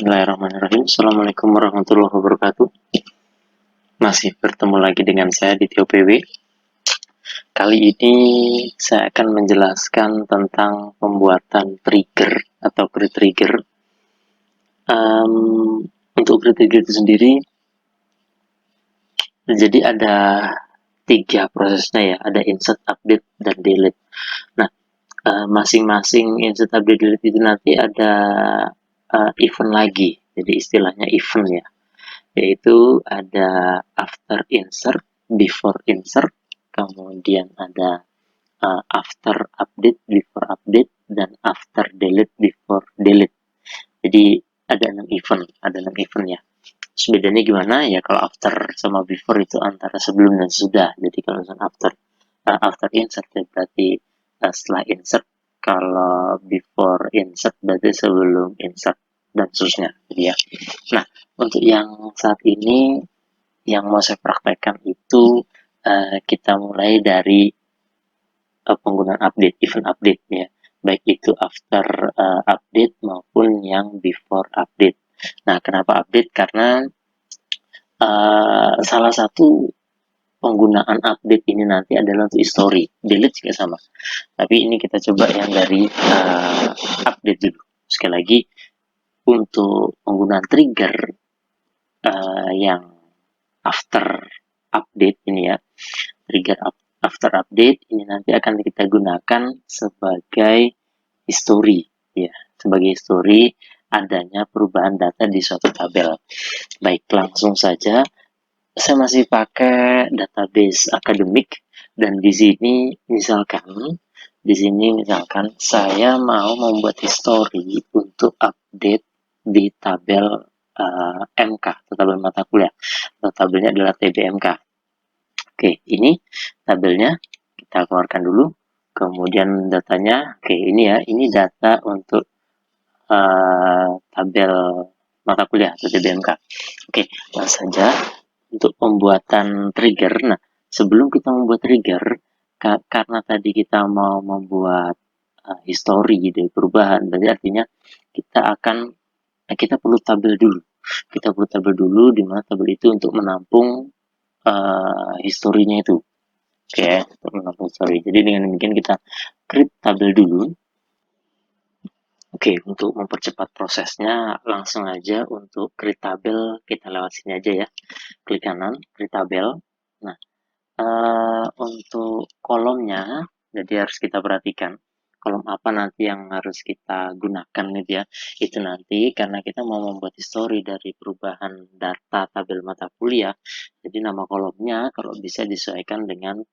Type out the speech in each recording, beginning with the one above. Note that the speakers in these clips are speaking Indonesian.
Bismillahirrahmanirrahim. Assalamualaikum warahmatullahi wabarakatuh. Masih bertemu lagi dengan saya di TOPW. Kali ini saya akan menjelaskan tentang pembuatan trigger atau pre-trigger. Untuk pre-trigger itu sendiri, jadi ada 3 prosesnya ya. Ada insert, update, dan delete. Nah, masing-masing insert, update, delete itu nanti ada event lagi. Jadi istilahnya event ya. Yaitu ada after insert, before insert, kemudian ada after update, before update, dan after delete, before delete. Jadi ada 6 event ya. Terus bedanya gimana ya? Kalau after sama before itu antara sebelum dan sesudah. Jadi kalau misalnya after insert ya berarti setelah insert. Kalau before insert berarti sebelum insert dan seterusnya. Jadi ya. Nah, untuk yang saat ini yang mau saya praktekkan itu kita mulai dari penggunaan update, event update ya, baik itu after update maupun yang before update. Nah, kenapa update? Karena salah satu penggunaan update ini nanti adalah untuk history, delete juga sama. Tapi ini kita coba yang dari update dulu. Sekali lagi, untuk penggunaan trigger yang after update ini ya, trigger after update ini nanti akan kita gunakan sebagai history ya, sebagai history adanya perubahan data di suatu tabel. Baik, langsung saja. Saya masih pakai database akademik dan di sini misalkan saya mau membuat history untuk update di tabel MK atau tabel mata kuliah. Atau tabelnya adalah TBMK. Oke, ini tabelnya kita keluarkan dulu. Kemudian datanya, oke ini ya, ini data untuk tabel mata kuliah atau TBMK. Oke, langsung saja untuk pembuatan trigger. Nah, sebelum kita membuat trigger, karena tadi kita mau membuat history dari perubahan, berarti artinya kita perlu tabel dulu. Kita perlu tabel dulu, di mana tabel itu untuk menampung historinya itu. Oke, untuk menampung history. Jadi dengan demikian kita create tabel dulu. Oke, untuk mempercepat prosesnya, langsung aja untuk create tabel, kita lewat sini aja ya. Klik kanan, create tabel. Nah, untuk kolomnya, jadi harus kita perhatikan. Kolom apa nanti yang harus kita gunakan gitu ya. Itu nanti karena kita mau membuat history dari perubahan data tabel mata kuliah. Jadi nama kolomnya kalau bisa disesuaikan dengan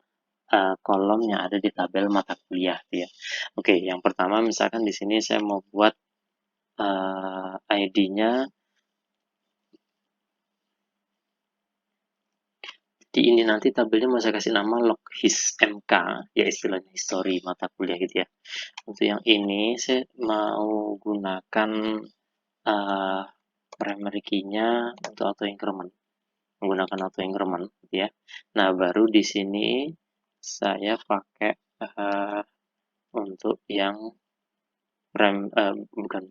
kolom yang ada di tabel mata kuliah ya. Oke, yang pertama misalkan di sini saya mau buat ID-nya. Di ini nanti tabelnya mau saya kasih nama log his MK, ya istilahnya history mata kuliah gitu ya. Untuk yang ini saya mau gunakan primary key-nya untuk auto increment, menggunakan auto increment gitu ya. Nah, baru di sini saya pakai untuk yang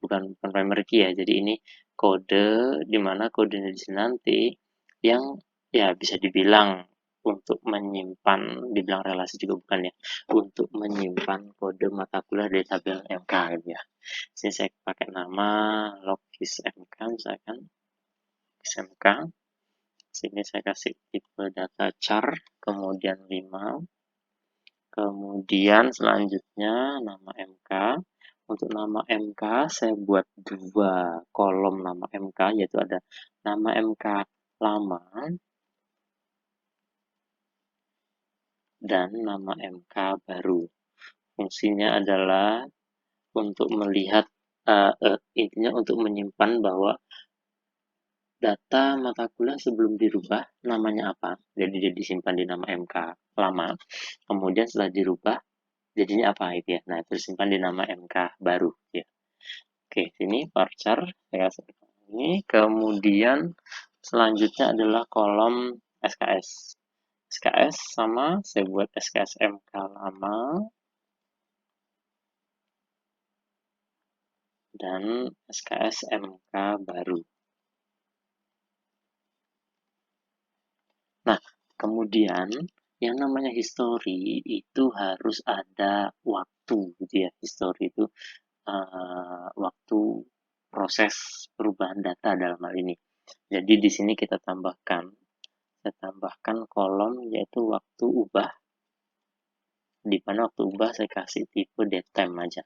bukan primary key ya. Jadi ini kode, dimana kodenya di sini nanti yang ya bisa dibilang untuk menyimpan, dibilang relasi juga bukan ya, untuk menyimpan kode mata kuliah dari tabel MK gitu ya. Sini saya pakai nama logis MK misalkan, SMK. Sini saya kasih tipe data char, kemudian 5. Kemudian selanjutnya nama MK. Untuk nama MK saya buat 2 kolom nama MK, yaitu ada nama MK lama dan nama MK baru. Fungsinya adalah untuk melihat, intinya untuk menyimpan bahwa data mata kuliah sebelum dirubah namanya apa. Jadi dia disimpan di nama MK lama. Kemudian setelah dirubah jadinya apa itu ya. Nah, itu disimpan di nama MK baru ya. Oke, sini varchar saya kasih ini. Kemudian selanjutnya adalah kolom SKS. SKS sama saya buat SKS MK lama. dan SKS MK baru. Nah, kemudian yang namanya history itu harus ada waktu gitu ya. History itu waktu proses perubahan data dalam hal ini. Jadi di sini saya tambahkan kolom yaitu waktu ubah, di mana waktu ubah saya kasih tipe datetime aja.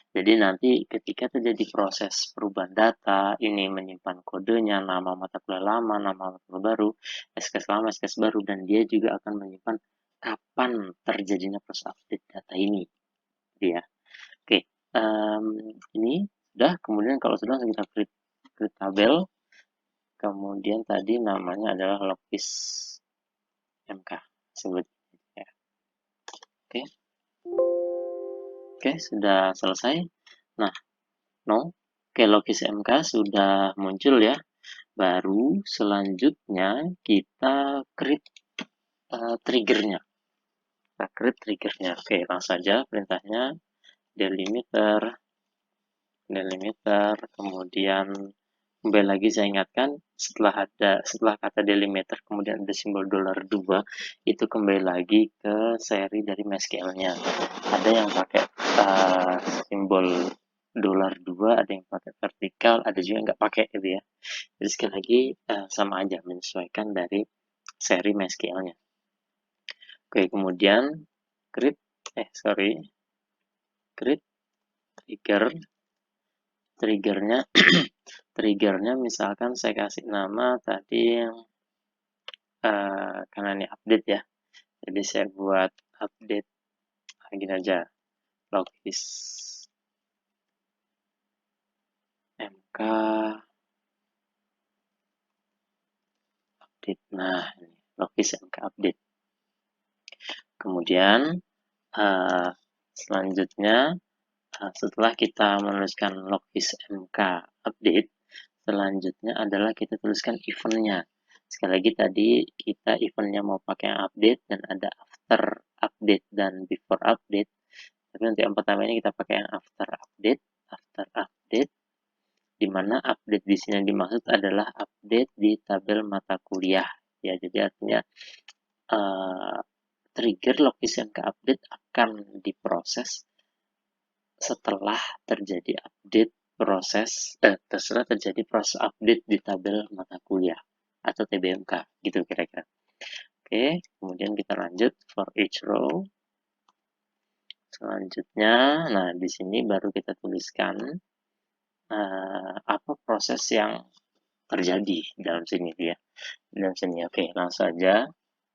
Jadi nanti ketika terjadi proses perubahan data, ini menyimpan kodenya, nama mata kuliah lama, nama mata kuliah baru, SKS lama, SKS baru, dan dia juga akan menyimpan kapan terjadinya proses update data ini. Ya. Oke, ini sudah. Kemudian kalau sudah kita create tabel. Kemudian tadi namanya adalah logis MK. Sebut ya. Oke. Oke, sudah selesai. Nah, Oke, logis MK sudah muncul ya. Baru selanjutnya kita create triggernya. Kita create triggernya. Oke, langsung saja perintahnya delimiter, kemudian kembali lagi saya ingatkan setelah kata delimiter kemudian ada simbol $2 itu kembali lagi ke seri dari MySQL-nya. Ada yang pakai simbol $2, ada yang pakai vertikal, ada juga yang nggak pakai gitu ya. Jadi sekali lagi sama aja menyesuaikan dari seri MySQL-nya. Oke, kemudian create triggernya triggernya misalkan saya kasih nama tadi karena ini update ya, jadi saya buat update lagi aja logis MK update. Nah, ini logis MK update. Kemudian selanjutnya setelah kita menuliskan logis MK update, selanjutnya adalah kita tuliskan eventnya. Sekali lagi tadi kita eventnya mau pakai yang update dan ada after update dan before update. Tapi untuk yang pertama ini kita pakai yang after update, di mana update di sini dimaksud adalah update di tabel mata kuliah. Ya, jadi artinya trigger logis MK update akan diproses setelah terjadi update di tabel mata kuliah atau TBMK gitu kira-kira. Oke, kemudian kita lanjut for each row. Selanjutnya, nah di sini baru kita tuliskan apa proses yang terjadi dalam sini ya. Dalam sini, oke, langsung saja.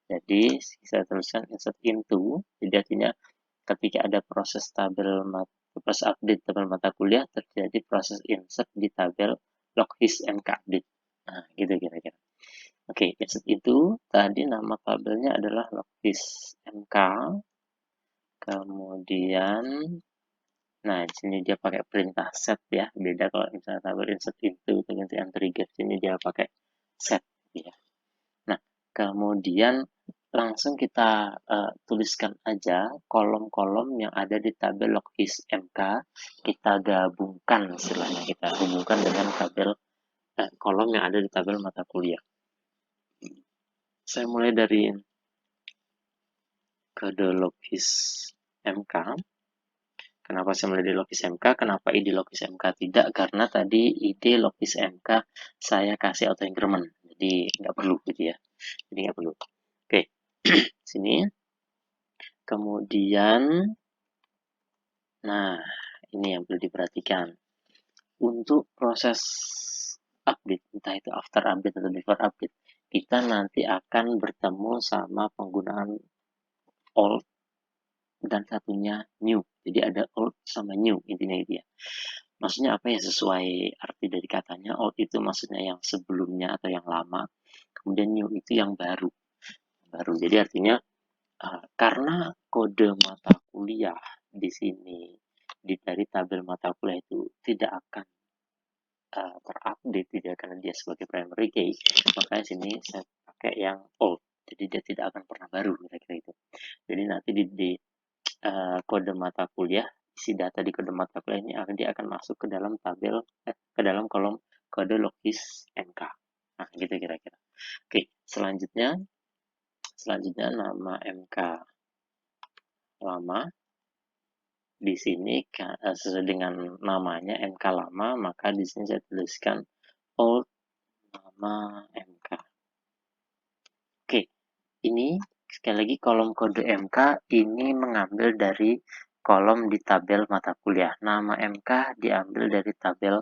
Jadi saya tuliskan insert into. Jadi artinya ketika ada proses update tabel mata kuliah, terjadi proses insert di tabel logis MK update. Nah, gitu kira-kira. Oke, insert itu tadi nama tabelnya adalah logis MK. Kemudian, nah di sini dia pakai perintah set ya. Beda kalau misalnya tabel insert into penggantian trigger, sini dia pakai set ya. Nah, kemudian langsung kita tuliskan aja kolom-kolom yang ada di tabel logis MK, kita gabungkan istilahnya, kita hubungkan dengan tabel kolom yang ada di tabel mata kuliah. Saya mulai dari kode logis MK. Kenapa saya mulai dari logis MK? Kenapa id logis MK tidak? Karena tadi id logis MK saya kasih auto increment, jadi nggak perlu gitu ya. Jadi nggak perlu. Oke, sini. Kemudian, nah ini yang perlu diperhatikan. Untuk proses update, entah itu after update atau before update, kita nanti akan bertemu sama penggunaan old dan satunya new. Jadi ada old sama new, intinya itu ya. Maksudnya apa ya, sesuai arti dari katanya, old itu maksudnya yang sebelumnya atau yang lama, kemudian new itu yang baru. Jadi artinya karena kode mata kuliah di sini dari tabel mata kuliah itu tidak akan terupdate, tidak karena dia sebagai primary key, makanya sini saya pakai yang old, jadi dia tidak akan pernah baru kira-kira itu. Jadi nanti di kode mata kuliah isi data di kode mata kuliah ini dia akan masuk ke dalam ke dalam kolom kode logis MK. Nah, gitu kira-kira. Oke, selanjutnya nama MK lama. Di sini sesuai dengan namanya MK lama, maka di sini saya tuliskan old nama MK. Oke, ini sekali lagi kolom kode MK ini mengambil dari kolom di tabel mata kuliah. Nama MK diambil dari tabel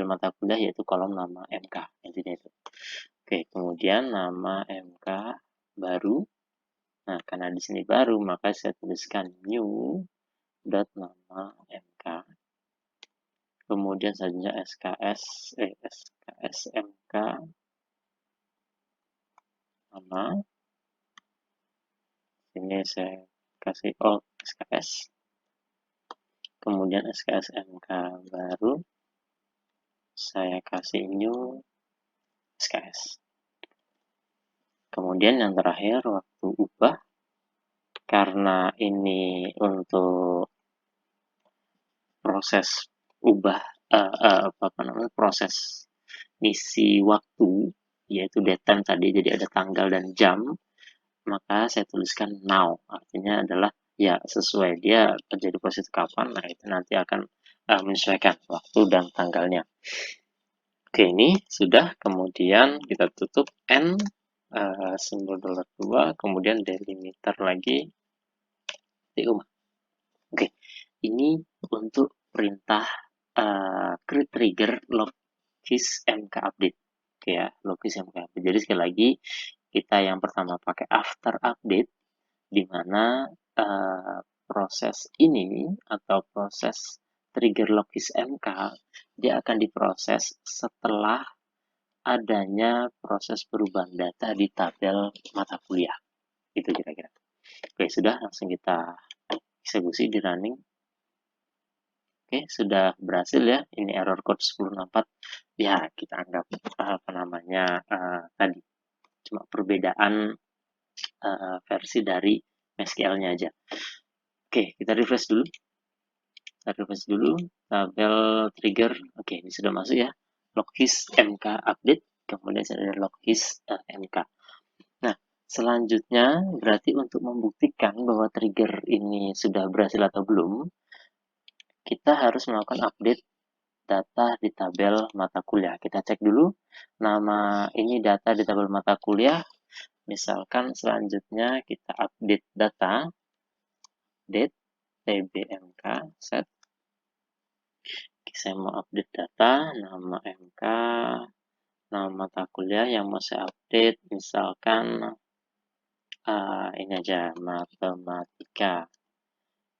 mata kuliah, yaitu kolom nama MK. Intinya itu. Oke, kemudian nama MK baru. Nah, karena di sini baru, maka saya tuliskan new dot nama MK. Kemudian selanjutnya SKS MK nama. Ini saya kasih SKS. Kemudian SKS MK baru. Saya kasih new SKS. Kemudian yang terakhir waktu ubah, karena ini untuk proses ubah proses ngisi waktu, yaitu datetime tadi, jadi ada tanggal dan jam, maka saya tuliskan now, artinya adalah ya sesuai dia terjadi proses kapan. Nah, itu nanti akan menyesuaikan waktu dan tanggalnya. Oke, ini sudah. Kemudian kita tutup N, simbol $2, kemudian delimiter lagi di rumah. Oke, ini untuk perintah create trigger logis MK update. Oke ya, logis MK update. Jadi sekali lagi, kita yang pertama pakai after update, di mana proses ini atau proses trigger logis MK, dia akan diproses setelah adanya proses perubahan data di tabel mata kuliah. Itu kira-kira. Oke, sudah, langsung kita eksekusi di running. Oke, sudah berhasil ya. Ini error code 1064. Ya, kita anggap tadi cuma perbedaan versi dari MySQL-nya aja. Oke, kita refresh dulu. Tabel trigger. Oke, ini sudah masuk ya. Logis MK update. Kemudian ada logis MK. Nah, selanjutnya berarti untuk membuktikan bahwa trigger ini sudah berhasil atau belum, kita harus melakukan update data di tabel mata kuliah. Kita cek dulu nama ini data di tabel mata kuliah. Misalkan selanjutnya kita update data, date tbmk set. Saya mau update data, nama MK, nama mata kuliah yang mau saya update, misalkan ini aja, matematika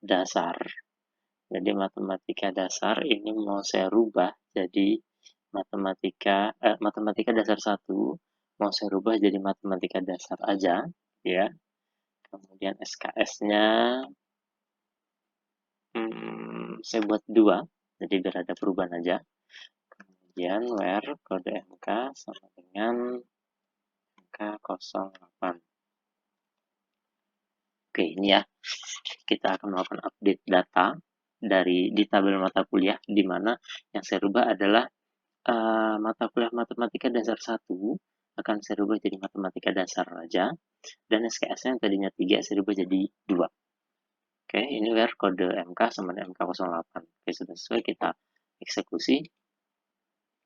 dasar. Jadi matematika dasar ini mau saya rubah jadi matematika dasar 1, mau saya rubah jadi matematika dasar aja, ya. Kemudian SKS-nya saya buat 2, jadi biar ada perubahan aja. Kemudian where kode MK sama dengan MK 08. Oke, ini ya. Kita akan melakukan update data di tabel mata kuliah, di mana yang saya rubah adalah mata kuliah matematika dasar 1 akan saya rubah jadi matematika dasar aja, dan SKS-nya yang tadinya 3 saya rubah jadi 2. Oke, ini where kode MK sama dengan MK08. Oke, sudah sesuai, kita eksekusi.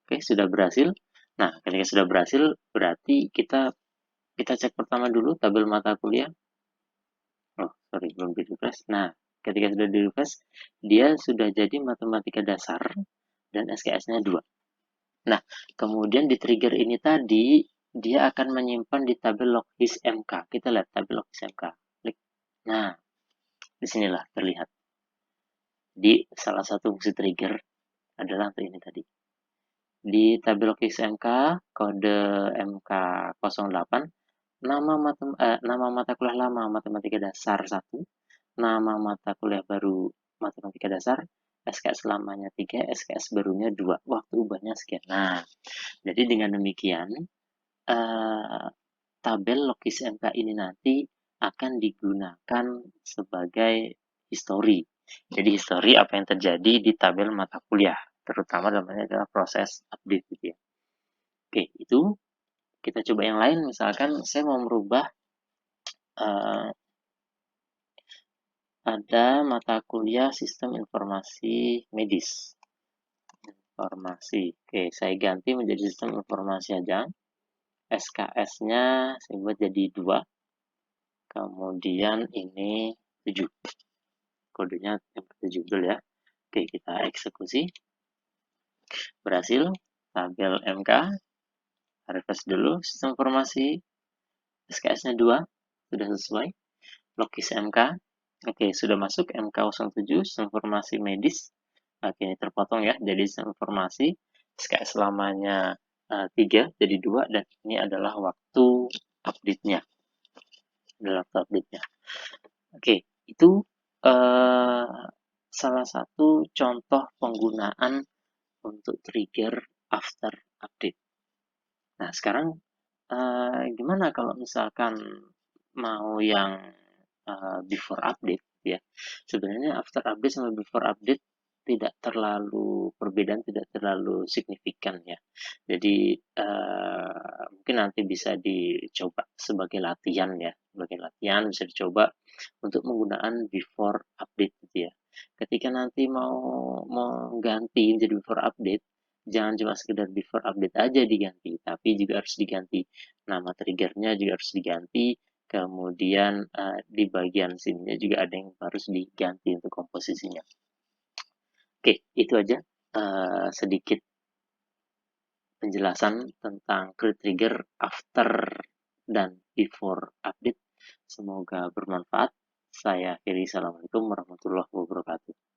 Oke, sudah berhasil. Nah, ketika sudah berhasil, berarti kita cek pertama dulu tabel mata kuliah. Oh, sorry, belum di refresh. Nah, ketika sudah di refresh, dia sudah jadi matematika dasar dan SKS-nya 2. Nah, kemudian di trigger ini tadi, dia akan menyimpan di tabel logis MK. Kita lihat tabel logis MK. Klik. Nah, disinilah terlihat. Di salah satu fungsi trigger adalah untuk ini tadi. Di tabel logis MK, kode MK08, nama mata kuliah lama matematika dasar 1, nama mata kuliah baru matematika dasar, SKS lamanya 3, SKS barunya 2. Waktu ubahnya sekian. Nah, jadi dengan demikian, tabel logis MK ini nanti akan digunakan sebagai history. Jadi history apa yang terjadi di tabel mata kuliah, terutama dalamnya adalah proses update gitu ya. Oke, itu kita coba yang lain. Misalkan saya mau merubah uh, ada mata kuliah sistem informasi medis. Informasi. Oke, saya ganti menjadi sistem informasi aja. SKS-nya saya buat jadi 2. Kemudian ini 7. Kodenya yang 7 dulu ya. Oke, kita eksekusi. Berhasil. Tabel MK. Refresh dulu. Sistem informasi. SKS-nya 2. Sudah sesuai. Logis MK. Oke, sudah masuk MK07. Sistem informasi medis. Oke, ini terpotong ya. Jadi sistem informasi. SKS lamanya 3 jadi 2. Dan ini adalah waktu update-nya. Oke, itu salah satu contoh penggunaan untuk trigger after update. Nah, sekarang gimana kalau misalkan mau yang before update ya? Sebenarnya after update sama before update tidak terlalu perbedaan tidak terlalu signifikan ya. Jadi mungkin nanti bisa dicoba sebagai latihan ya, sebagai latihan bisa dicoba untuk menggunakan before update gitu ya. Ketika nanti mau mengganti jadi before update, jangan cuma sekedar before update aja diganti, tapi juga harus diganti nama triggernya juga harus diganti, kemudian di bagian sininya juga ada yang harus diganti untuk komposisinya. Oke, itu aja sedikit penjelasan tentang create trigger after dan before update. Semoga bermanfaat. Saya akhiri. Assalamualaikum warahmatullahi wabarakatuh.